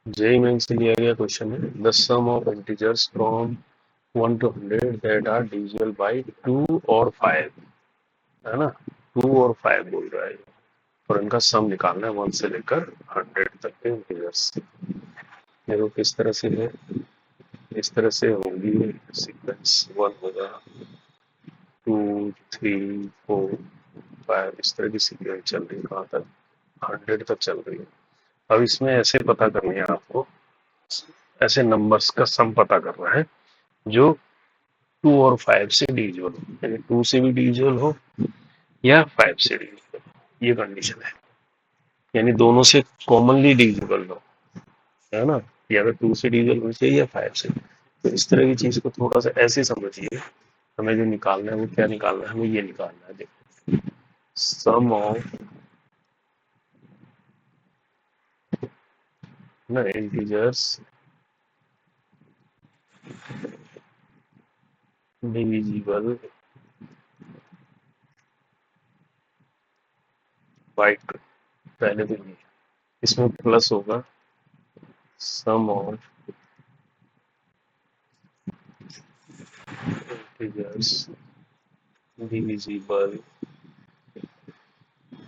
JEE mains से लिया गया क्वेश्चन है the sum of integers from 1 to 100 that are divisible by 2 और 5, है ना। 2 और 5 बोल रहा है और इनका सम निकालना है 1 से लेकर 100 तक के इंटीजर्स। देखो किस तरह से है, इस तरह से होगी सीक्वेंस। 1 होगा, 2, 3, 4, 5, इस तरह की सीक्वेंस चल रही है। कहाँ तक? 100 तक चल रही है। अब इसमें ऐसे पता करनी है आपको, ऐसे नंबर्स का सम पता करना है जो 2 और 5 से डिविजिबल हो, यानी 2 से भी डिविजिबल हो या 5 से डिविजिबल हो, ये कंडीशन है। यानी दोनों से कॉमनली डिविजिबल हो, है ना। या तो 2 से डिविजिबल होना चाहिए या 5 से। तो इस तरह की चीज को थोड़ा सा ऐसे समझिए। हमें जो निकालना है वो क्या निकालना है, हमें ये निकालना है। देखो सम ऑफ ना इंटीजर्स डिविजिबल बाय 2। पहले तो ये इसमें प्लस होगा सम ऑफ इंटीजर्स डिविजिबल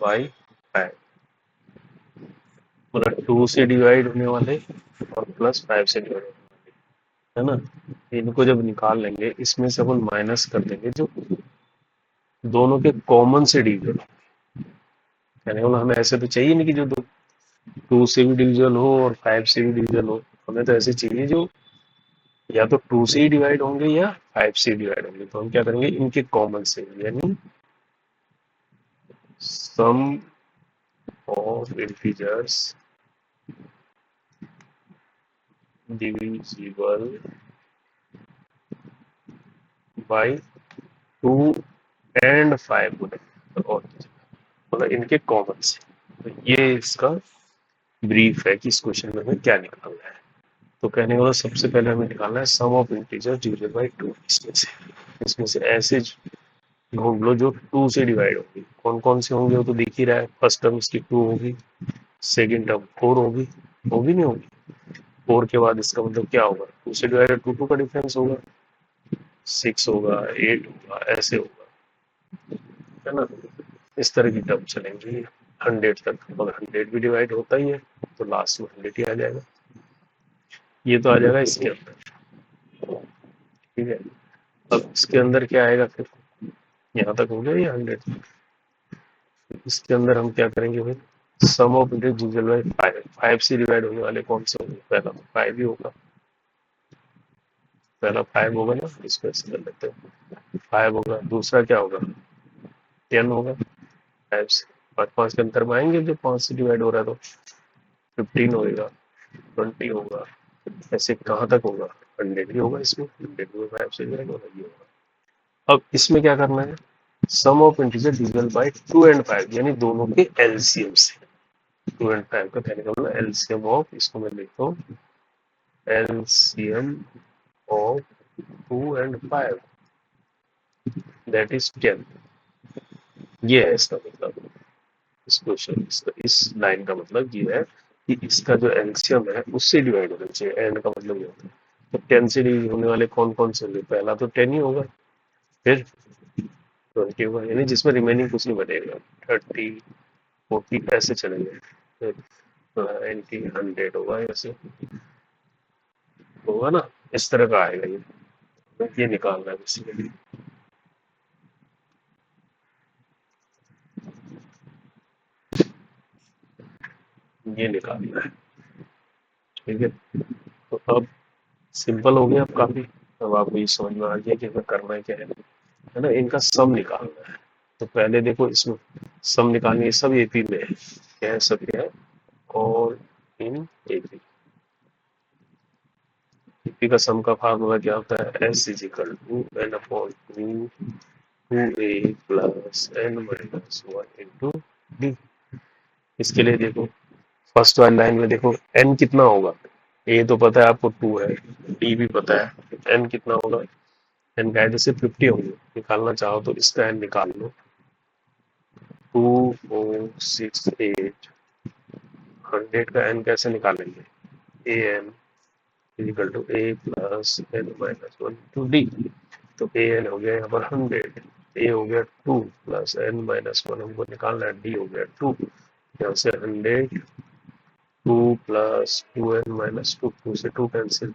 बाय 5, मतलब 2 से डिवाइड होने वाले और प्लस 5 से डिवाइड होने वाले, है ना। इनको जब निकाल लेंगे इसमें से अपन माइनस कर देंगे जो दोनों के कॉमन से डिविजन, यानी हमें ऐसे तो चाहिए नहीं कि जो 2 से भी डिविजन हो और 5 से भी डिविजन हो। हमें तो ऐसे चाहिए जो या तो 2 से ही डिवाइड होंगे या 5 से डिवाइड होंगे। तो हम क्या करेंगे, इनके कॉमन से, यानी sum of integers divisible by 2 and 5 बोले, और मतलब इनके कॉमन से। तो ये इसका ब्रीफ है कि इस क्वेश्चन में हमें क्या निकालना है। तो कहने का मतलब सबसे पहले हमें निकालना है sum of integer divided by 2। इसमें से ऐसे ढूंढ लो जो 2 से डिवाइड होगी। कौन कौन से होंगे वो तो दिख ही रहा है। फर्स्ट टर्म इसकी 2 होगी, सेकंड टर्म 4 होगी, होगी नहीं होगी। 4 के बाद इसका मतलब क्या होगा, 2 से डिवाइडेड 2 का डिफरेंस होगा, 6 होगा, 8 होगा, ऐसे होगा, है ना। इस तरह की टर्म चलेंगी 100 तक। अगर 100 भी डिवाइड होता ही है तो लास्ट में 100 ही आ जाएगा। ये तो आ जाएगा इसके अंदर, ठीक है। अब इसके अंदर क्या आएगा फिर, यहाँ तक हो गया ये 100। इसके अंदर हम क्या करेंगे भाई, सम ऑफ इंटीजर बाय 5। 5 से डिवाइड होने वाले कौन से होंगे, पहला तो 5 ही होगा, पहला 5 होगा ना, इसको ऐसे कर लेते हैं। 5 होगा, दूसरा क्या होगा, 10 होगा। 5 से 5 के अंतर में आएंगे, जो 5 से डिवाइड हो रहा है तो 15 होगा, 20 होगा, ऐसे कहाँ तक होगा, 100 ही होगा। इसमें 100 में 5 से डिवाइड होगा, ये होगा। अब इसमें क्या करना है, sum of integer divisible by 2 and 5, यानी दोनों के एलसीएम से। 2 एंड 5 का कहने का मतलब एलसीएम ऑफ, इसको मैं लिखता हूँ LCM of 2 and 5 that is 10। ये है इसका मतलब, इस क्वेश्चन इस लाइन का मतलब ये है कि इसका जो एलसीएम है उससे डिवाइड होना चाहिए। एंड का मतलब ये होता है। तो 10 से डिवाइड होने वाले कौन कौन से होंगे, पहला तो 10 ही होगा, फिर 20 होगा, यानी जिसमें रिमेनिंग कुछ नहीं बनेगा। 30, 40 ऐसे चलेंगे, फिर 90, 100 होगा, ऐसे होगा ना। इस तरह का आएगा ये निकालना है बेसिकली। ये निकालना है, ठीक है। तो अब सिंपल हो गया अब काफी। अब आपको ये समझ में आ गया कि हमें करना है क्या है ना। इनका सम निकालना है। तो पहले देखो इसमें सम निकालने, ये सब एपी में है। क्या है, सब क्या है, और इन एपी। एपी का सम का फार्मूला क्या होता है, S is equal to N upon two A plus N minus 1 into D. इसके लिए देखो फर्स्ट वाली लाइन में देखो एन कितना होगा, ए तो पता है आपको 2 है, डी भी पता है, एन कितना होगा, एन का से 50 होंगे। निकालना चाहो तो इसका एन निकाल लो, 2, 4, 6, 8। 100 का एन कैसे निकालेंगे, A N equal to A plus N minus one to D. तो ए एन हो गया यहाँ पर 100, ए हो गया 2 प्लस एन माइनस वन हमको निकालना है, डी हो गया 2, यहाँ से 100 2 प्लस 2n माइनस 2, 2 से 2 कैंसिल,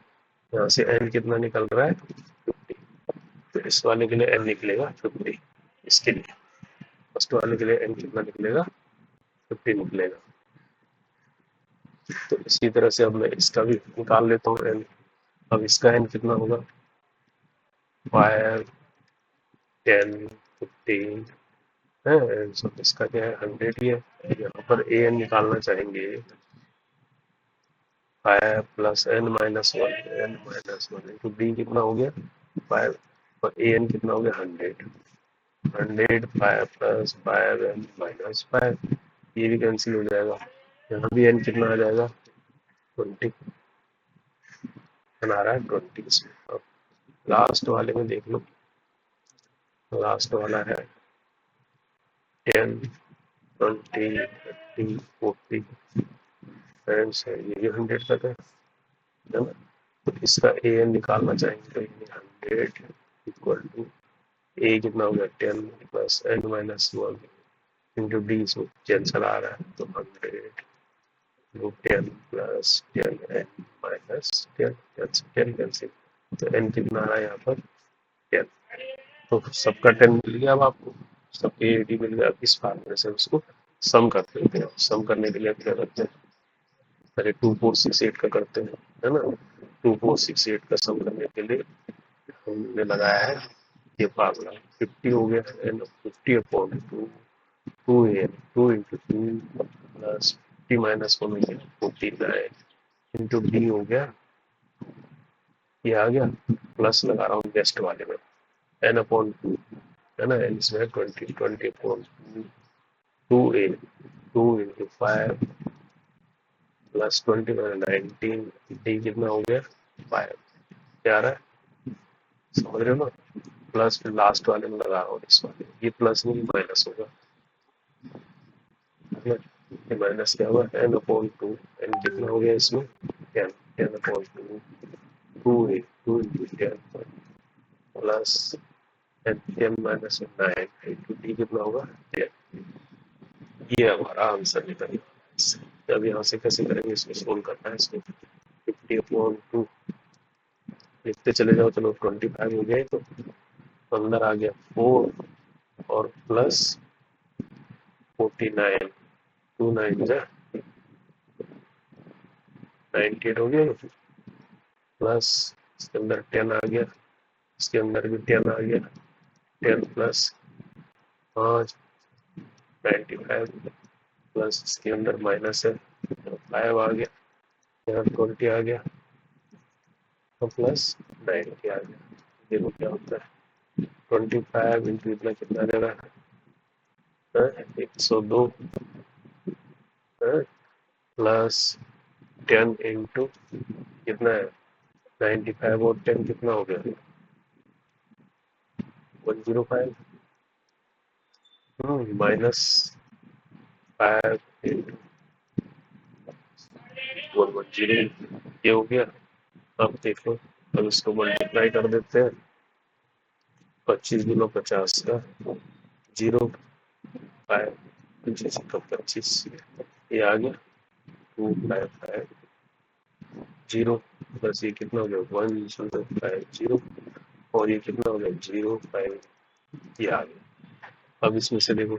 यहाँ से n कितना निकल रहा है 50। तो इस वाले के लिए n निकलेगा 50, इसके लिए फर्स्ट वाले के लिए n कितना निकलेगा 50 निकलेगा। तो इसी तरह से अब मैं इसका भी निकाल लेता हूँ n। अब इसका n कितना होगा 5 10 15 है, सब इसका क्या है 100 ही है। यहाँ पर a n निकालना चाहेंगे 5 plus n minus one, N minus one into D कितना हो गया 5, और ए एन कितना हो गया 100, 100 5 प्लस 5n माइनस 5, ये भी कैंसिल हो जाएगा, यहाँ भी n कितना आ जाएगा 20 बना रहा है 20 इसमें। अब लास्ट वाले में देख लो, लास्ट वाला है 10 20 30 40 फ्रेंड्स है, ये 100 तक है ना। तो इसका ए एन निकालना चाहेंगे तो 100 इक्वल टू ए कितना हो गया 10 plus N minus one into D, इसमें कैंसल आ रहा है तो 100 10 प्लस 10 एन माइनस 10 कैंसिल, तो एन कितना आ रहा है यहाँ पर 10। तो सबका 10 मिल गया, अब आपको सबके ए डी मिल गया। अब इस फार्मूले से उसको सम कर देते हैं। सम करने के लिए क्या करते हैं, पहले 2468 का करते हैं, है ना। 2468 का सम करने के लिए हमने लगाया है ये फार्मूला, 50 हो गया N 50 upon 2, 2 N 2 into 2 plus 50 minus 1 हो गया 49 इंटू डी हो गया, ये आ गया, प्लस लगा रहा हूँ बेस्ट वाले में एन अपॉन 2, है ना, एन इसमें 20 20 upon 2 A 2 into 5 plus 20 19, D कितना हो गया 5, क्या आ रहा है समझ रहे हो ना। प्लस फिर लास्ट वाले में लगा रहा हूँ इस वाले, ये प्लस नहीं माइनस होगा, ये माइनस क्या हुआ एन अपॉन 2, एन कितना हो गया इसमें 10, 10 upon 2 2 A 2 into 10 plus N 10 minus 9 into D कितना होगा 10। ये हमारा आंसर निकल गया। अब यहाँ से कैसे करेंगे, इसको सोल्व करना है, इसको 50 अपॉन 2 लिखते चले जाओ, चलो 25 हो गए, तो अंदर आ गया 4 और प्लस 49, 2 9 जा 98 हो गया, प्लस इसके अंदर 10 आ गया, इसके अंदर भी 10 आ गया, 10 प्लस 5 95 प्लस इसके अंदर माइनस है 5 आ गया, यहाँ 20 आ गया और प्लस 90 आ गया। देखो क्या होता है 25 इंटू इतना कितना आ जाएगा 102 प्लस 10 इंटू कितना है 95 और 10 कितना हो गया 105 माइनस 5 इंटू 110, ये हो गया। अब देखो, अब इसको मल्टीप्लाई कर देते हैं, 25 गुना 50 का 0 5 25 का 25, ये आ गया 255 0 प्लस ये कितना हो गया 1050 और ये कितना हो गया 05, ये आ गया। अब इसमें से देखो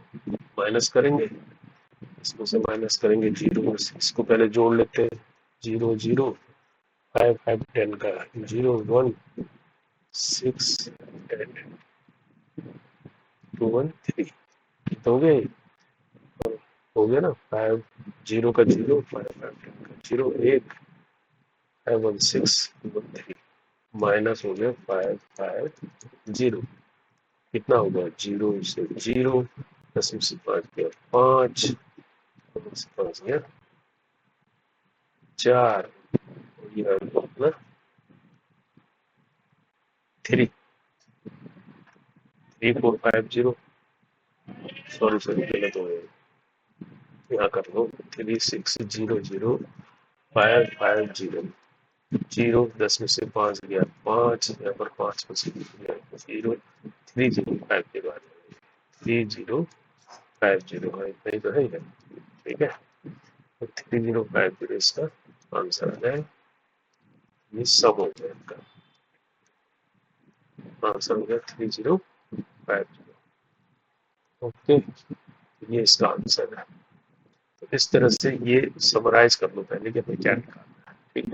माइनस करेंगे, इसमें से माइनस करेंगे 0, इसको पहले जोड़ लेते हैं 0 0 5 5 10 का 0 1 6 10 2 1 3, तो हो गया ना 5 0 का 0 5 5 10 का 0 1 5 1 6 1 3 माइनस हो गया 5 5 0, कितना होगा 0 से 0 10 में से 5 गया 5 से 5 गया 4 और ये अपना 3 3 4 5 0, सॉरी गलत हो गया, यहाँ कर लो 3 6 0 0 550 जीरो, 10 में से 5 गया 5, यहाँ पर 5 में से गया 0, 3050 आ जाएगा, 3050 है, इतना ही तो है इधर। ठीक है, तो 3050 इसका आंसर आ जाएगा। ये सब हो गया इनका आंसर, हो गया 3050। ओके, ये इसका आंसर है। तो इस तरह से ये समराइज कर लो पहले कि हमें क्या निकालना है। ठीक है।